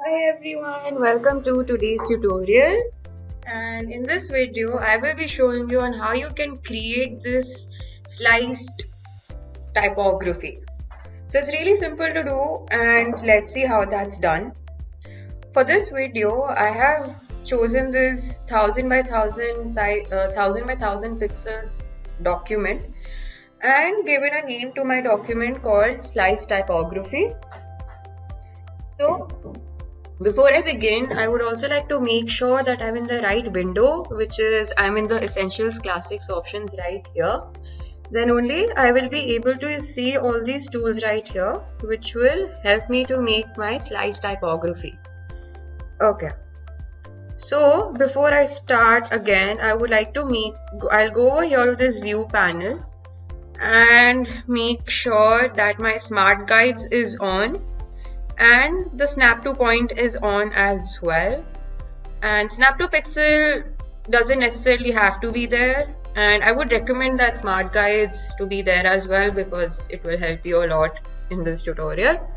Hi everyone, welcome to today's tutorial, and in this video I will be showing you on how you can create this sliced typography. So it's really simple to do, and let's see how that's done. For this video I have chosen this 1000 by 1000 pixels document and given a name to my document called sliced typography. So before I begin, I would also like to make sure that I'm in the right window, which is I'm in the Essentials Classics options right here. Then only I will be able to see all these tools right here, which will help me to make my slice typography. Okay. So before I start again, I would like to I'll go over here to this view panel and make sure that my smart guides is on. And the snap to point is on as well, and snap to pixel doesn't necessarily have to be there, and I would recommend that smart guides to be there as well because it will help you a lot in this tutorial.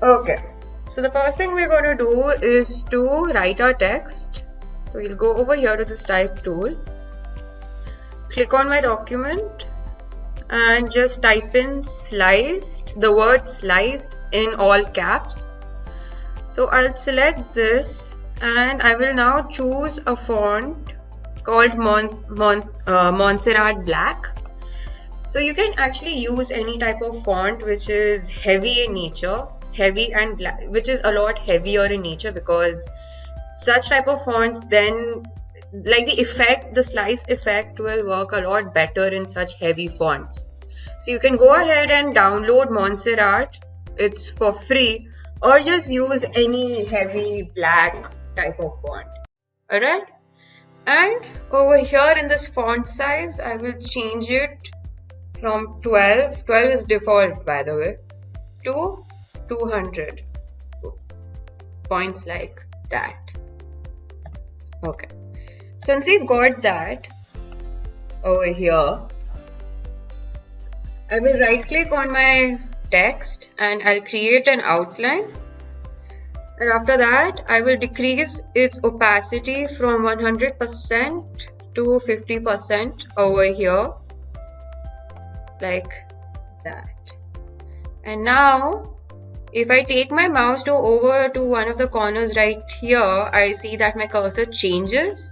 Okay, so the first thing we're going to do is to write our text. So we'll go over here to this type tool, click on my document and just type in sliced, the word sliced in all caps. So I'll select this and I will now choose a font called Montserrat Black. So you can actually use any type of font which is heavy in nature, heavy and black, which is a lot heavier in nature, because such type of fonts then like the slice effect will work a lot better in such heavy fonts. So you can go ahead and download Montserrat, it's for free, or just use any heavy black type of font. Alright, and over here in this font size I will change it from 12 is default by the way, to 200 points, like that. Okay. Since we've got that over here, I will right click on my text and I'll create an outline, and after that I will decrease its opacity from 100% to 50% over here, like that. And now if I take my mouse over to one of the corners right here, I see that my cursor changes.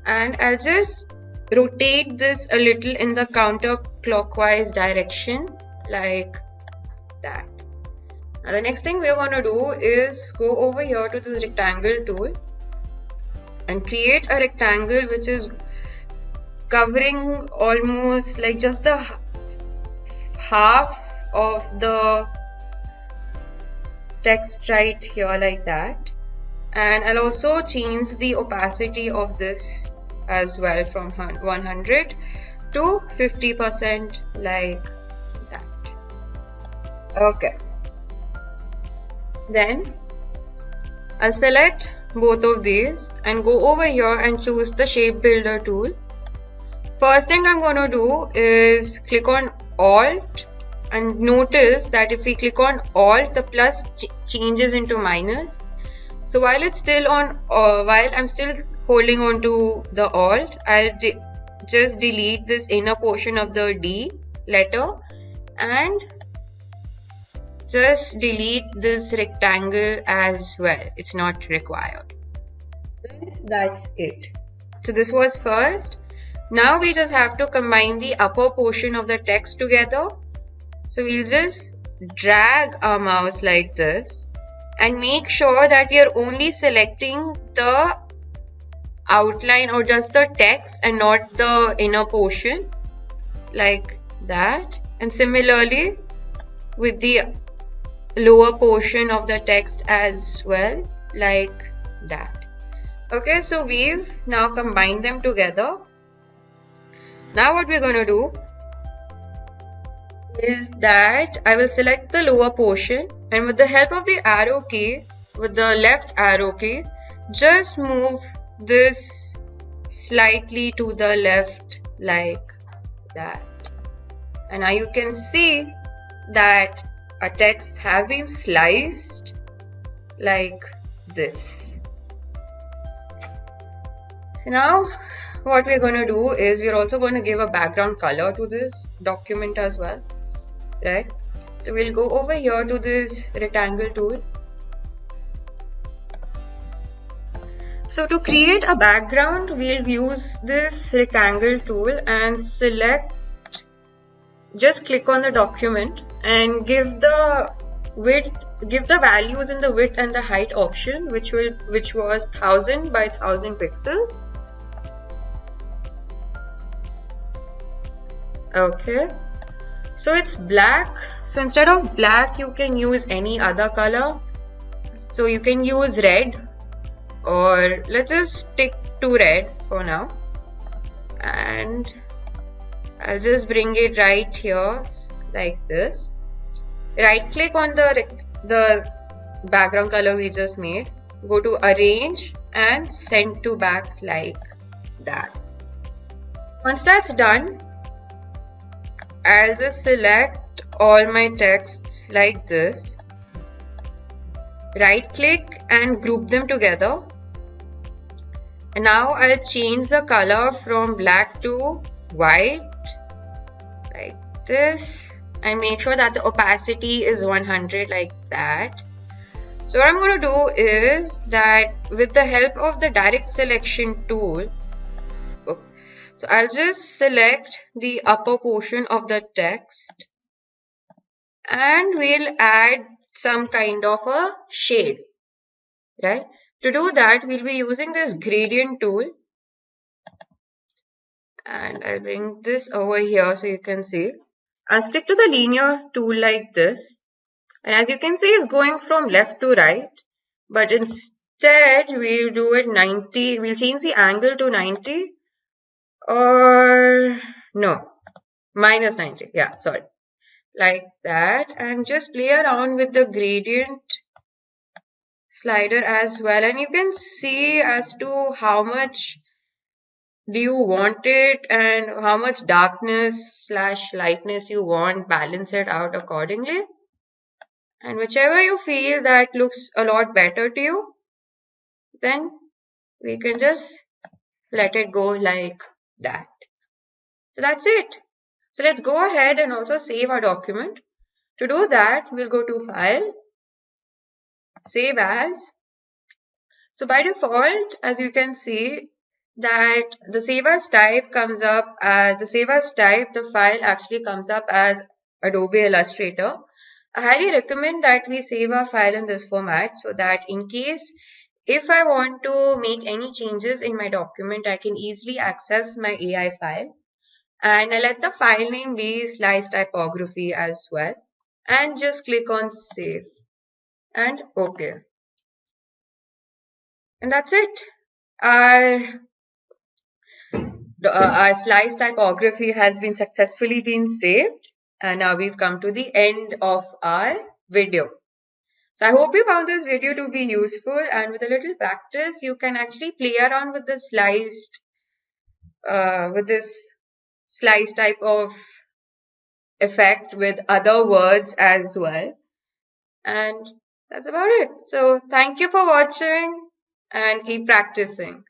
And I'll just rotate this a little in the counterclockwise direction, like that. Now the next thing we're going to do is go over here to this rectangle tool and create a rectangle which is covering almost like just the half of the text right here, like that. And I'll also change the opacity of this as well from 100 to 50%, like that. Okay, then I'll select both of these and go over here and choose the shape builder tool. First thing I'm going to do is click on Alt, and notice that if we click on Alt, the plus changes into minus. So while it's still on, while I'm still holding on to the Alt, I'll just delete this inner portion of the D letter and just delete this rectangle as well. It's not required. That's it. So this was first. Now we just have to combine the upper portion of the text together. So we'll just drag our mouse like this and make sure that we are only selecting the outline or just the text and not the inner portion, like that. And similarly with the lower portion of the text as well, like that. Okay, so we've now combined them together. Now what we're going to do is that I will select the lower portion, and with the help of the arrow key, with the left arrow key, just move this slightly to the left, like that. And now you can see that our texts have been sliced like this. So now what we're going to do is we're also going to give a background color to this document as well, right? So we'll go over here to this rectangle tool. So to create a background, we'll use this rectangle tool and select, just click on the document and give the width, give the values in the width and the height option, which was 1000 by 1000 pixels. Okay, so it's black. So instead of black, you can use any other color. So you can use red, or let's just stick to red for now, and I'll just bring it right here like this. Right click on the background color we just made, go to arrange and send to back like that. Once that's done, I'll just select all my texts like this, right click and group them together. And now I'll change the color from black to white like this, and make sure that the opacity is 100 like that. So what I'm going to do is that with the help of the direct selection tool, so I'll just select the upper portion of the text and we'll add some kind of a shade, right? To do that, we'll be using this gradient tool, and I'll bring this over here so you can see. I'll stick to the linear tool like this, and as you can see, it's going from left to right, but instead we'll do it 90. We'll change the angle to 90, or no, minus 90. Yeah, sorry, like that, and just play around with the gradient slider as well, and you can see as to how much do you want it and how much darkness / lightness you want. Balance it out accordingly, and whichever you feel that looks a lot better to you, then we can just let it go like that. So that's it. So let's go ahead and also save our document. To do that, we'll go to File, Save As. So by default, as you can see, that the Save As type comes up as the file actually comes up as Adobe Illustrator. I highly recommend that we save our file in this format so that in case if I want to make any changes in my document, I can easily access my AI file. And I let the file name be slice typography as well. And just click on save and OK. And that's it. Our slice typography has been successfully been saved, and now we've come to the end of our video. So I hope you found this video to be useful, and with a little practice you can actually play around with the this slice type of effect with other words as well. And that's about it. So thank you for watching and keep practicing.